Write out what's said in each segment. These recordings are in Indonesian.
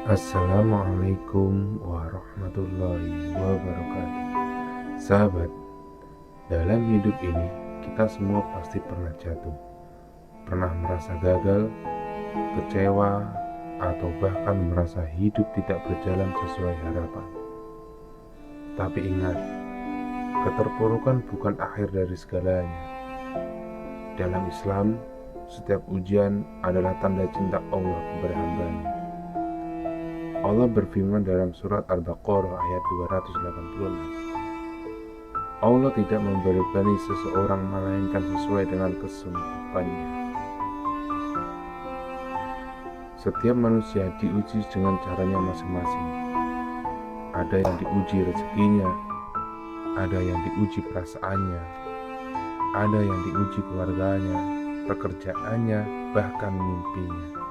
Assalamualaikum warahmatullahi wabarakatuh. Sahabat, dalam hidup ini kita semua pasti pernah jatuh, pernah merasa gagal, kecewa, atau bahkan merasa hidup tidak berjalan sesuai harapan. Tapi ingat, keterpurukan bukan akhir dari segalanya. Dalam Islam, setiap ujian adalah tanda cinta Allah kepada hamba-Nya. Allah berfirman dalam surat Al-Baqarah ayat 286. Allah tidak membebani seseorang melainkan sesuai dengan kesanggupannya. Setiap manusia diuji dengan caranya masing-masing. Ada yang diuji rezekinya, ada yang diuji perasaannya, ada yang diuji keluarganya, pekerjaannya, bahkan mimpinya.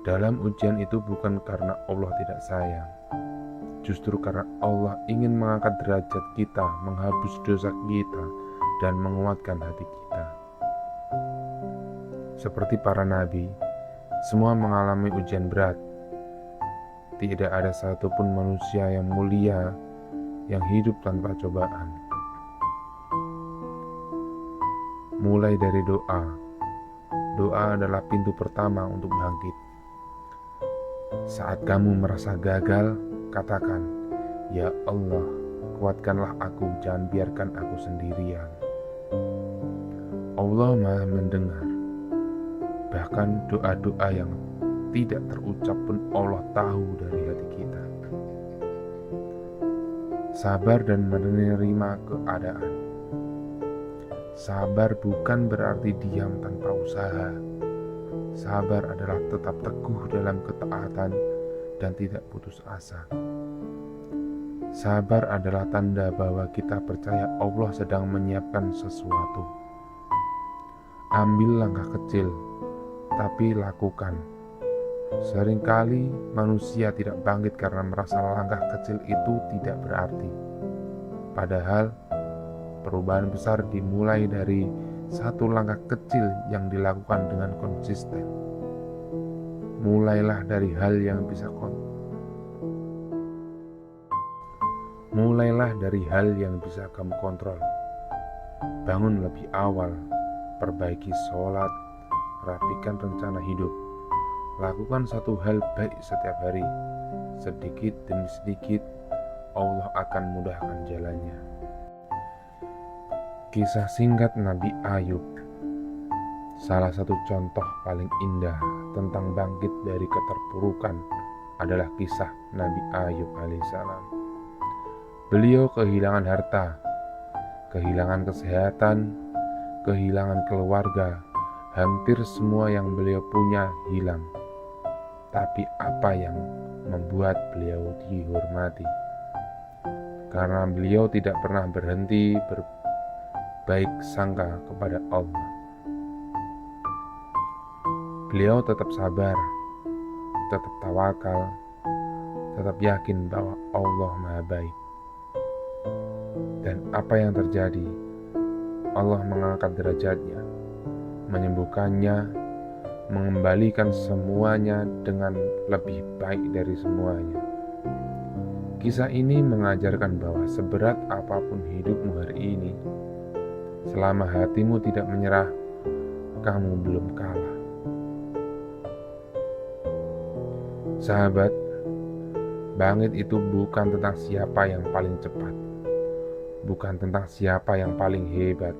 Dalam ujian itu bukan karena Allah tidak sayang, justru karena Allah ingin mengangkat derajat kita, menghapus dosa kita, dan menguatkan hati kita. Seperti para nabi, semua mengalami ujian berat. Tidak ada satupun manusia yang mulia yang hidup tanpa cobaan. Mulai dari doa. Doa adalah pintu pertama untuk bangkit. Saat kamu merasa gagal, katakan, "Ya Allah, kuatkanlah aku, jangan biarkan aku sendirian." Allah Maha mendengar. Bahkan doa-doa yang tidak terucap pun Allah tahu dari hati kita. Sabar dan menerima keadaan. Sabar bukan berarti diam tanpa usaha. Sabar adalah tetap teguh dalam ketaatan dan tidak putus asa. Sabar adalah tanda bahwa kita percaya Allah sedang menyiapkan sesuatu. Ambil langkah kecil, tapi lakukan. Seringkali manusia tidak bangkit karena merasa langkah kecil itu tidak berarti. Padahal perubahan besar dimulai dari satu langkah kecil yang dilakukan dengan konsisten. Mulailah dari hal yang bisa kamu kontrol. Bangun lebih awal, perbaiki sholat, rapikan rencana hidup. Lakukan satu hal baik setiap hari. Sedikit demi sedikit, Allah akan mudahkan jalannya. Kisah singkat Nabi Ayub, salah satu contoh paling indah tentang bangkit dari keterpurukan adalah kisah Nabi Ayub alaihissalam. Beliau kehilangan harta, kehilangan kesehatan, kehilangan keluarga, hampir semua yang beliau punya hilang. Tapi apa yang membuat beliau dihormati? Karena beliau tidak pernah berhenti baik sangka kepada Allah. Beliau tetap sabar, tetap tawakal, tetap yakin bahwa Allah Maha Baik. Dan apa yang terjadi? Allah mengangkat derajatnya, menyembuhkannya, mengembalikan semuanya dengan lebih baik dari semuanya. Kisah ini mengajarkan bahwa seberat apapun hidupmu hari ini, selama hatimu tidak menyerah, kamu belum kalah. Sahabat, bangkit itu bukan tentang siapa yang paling cepat, bukan tentang siapa yang paling hebat,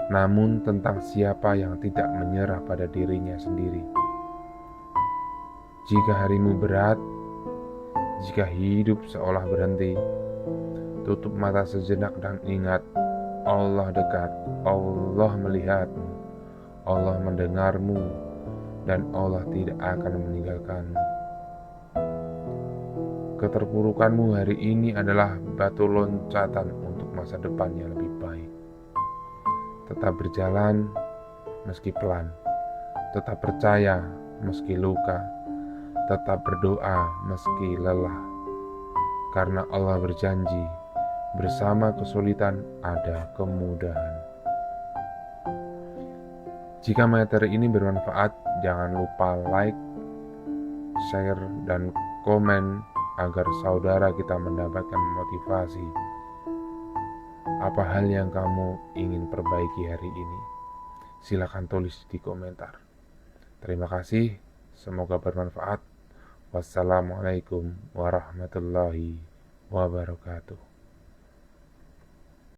namun tentang siapa yang tidak menyerah pada dirinya sendiri. Jika harimu berat, jika hidup seolah berhenti, tutup mata sejenak dan ingat, Allah dekat, Allah melihatmu, Allah mendengarmu, dan Allah tidak akan meninggalkanmu. Keterpurukanmu hari ini adalah batu loncatan untuk masa depan yang lebih baik. Tetap berjalan meski pelan, tetap percaya meski luka, tetap berdoa meski lelah. Karena Allah berjanji, bersama kesulitan ada kemudahan. Jika materi ini bermanfaat, jangan lupa like, share, dan komen agar saudara kita mendapatkan motivasi. Apa hal yang kamu ingin perbaiki hari ini? Silakan tulis di komentar. Terima kasih, semoga bermanfaat. Wassalamualaikum warahmatullahi wabarakatuh.